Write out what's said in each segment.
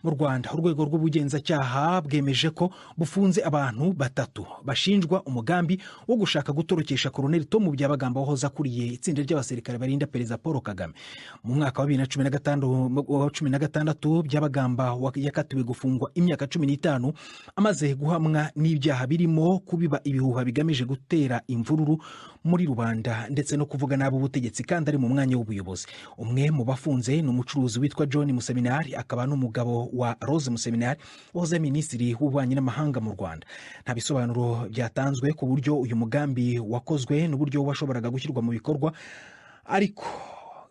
Mu Rwanda urwego rw'ubugenzacyaha bwemeje ko bufunze abantu batatu bashinjwa umugambi wo gushaka gutorokesha Colonel Tom Byabagamba wahoze akuriye itsinda ry'abasirikare barinda Perezida Paul Kagame. Mu mwaka wa 2016 Byabagamba yakatiwe gufungwa imyaka 15 amaze guhamwa n'ibyaha birimo kubiba ibihuha bigamije gutera imvururu muri rubanda ndetse no kuvuga nabi ubutegetsi kandi ari mu mwanya w'ubuyobozi. Umwe mu bafunze ni umucuruzi witwa John Museminari, akaba n'umugabo wa Rose Museminari wahoze minisitiri w'ububanyi n'amahanga mu Rwanda. Nta bisobanuro byatanzwe ku buryo uyu mugambi wakozwe n'uburyo washoboraga gushyirwa mu bikorwa, ariko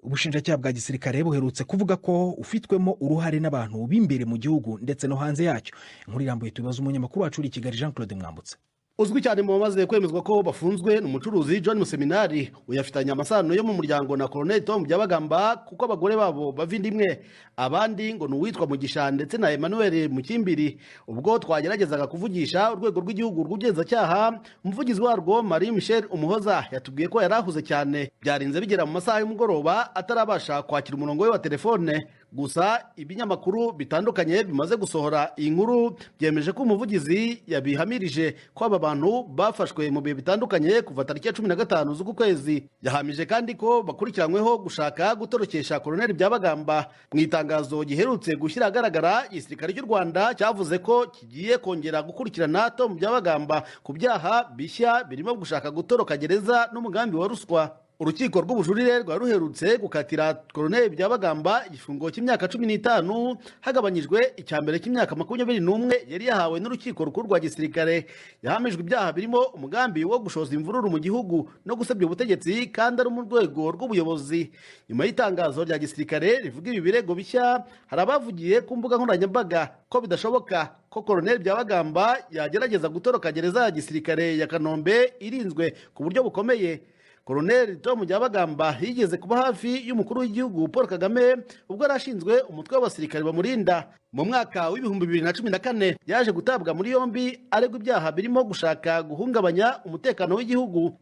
ubushinjacyaha bwa gisirikare buherutse kuvuga ko ufitwemo uruhare n'abantu b'imbere mu gihugu ndetse no hanze yacyo. Inkuru irambuye tubibaza umunyamakuru wacu uri i Kigali Jean Claude Mwambutse. Uzwi cyane mu bamaze kwemezwa ko bafunzwe n'umucuruzi John Museminari uyafitanye amasano yo mu muryango na Colonel Tom Byabagamba kuko abagore babo bavindimwe, abandi ngo n'uwitwa Mugisha ndetse na Emmanuel Mukimbiri. Ubwo twageragezaga kuvugisha urwego rw'igihugu rw'ubugenzacyaha, umuvugizi warwo Marie Michel Umuhoza yatubwiye ko yarahuze cyane, byarinze bigera mu masaha y'umugoroba atarabasha kwakira umurongo we wa telefone. Gusa ibinyamakuru bitandukanye bimaze gusohora iyi nkuru byemeje ko umuvugizi yabihamirije ko aba bantu bafashwe mu bihe bitandukanye kuva tariki ya 15 z'uku kwezi. Yahamije kandi ko bakurikiranyweho gushaka gutorokesha Colonel Byabagamba. Mu itangazo giherutse gushyira ahagaragara, igisirikare cy'u Rwanda cyavuze ko kigiye kongera gukurikirana Tom Byabagamba ku byaha bishya birimo gushaka gutoroka gereza n'umugambi wa ruswa. Urukiko rw'ubujurire rwa ruherutse gukatira Colonel Byabagamba igifungo cy'imyaka 15 hagabanyijwe icyambere cy'imyaka 21 yari yahawe n'urukiko rukuru rwa gisirikare. Yahamijwe ibyaha birimo umugambi wo gushoza imvururu mu gihugu no gusebya ubutegetsi kandi ari mu rwego rw'ubuyobozi. Nyuma y'itangazo rya gisirikare rivuga ibi birego bishya, hari abavugiye ku mbuga nkoranyambaga ko bidashoboka ko Colonel Byabagamba yagerageza gutoroka gereza ya gisirikare ya Kanombe irinzwe ku buryo bukomeye. Colonel Tom Byabagamba yigeze kuba hafi y'umukuru w'igihugu Paul Kagame ubwo yarashinzwe umutwe w'abasirikare bamurinda. Mu mwaka w'ibihumbi 2014 yaje gutabwa muri yombi aregwa ibyaha birimo gushaka guhungabanya umutekano w'igihugu.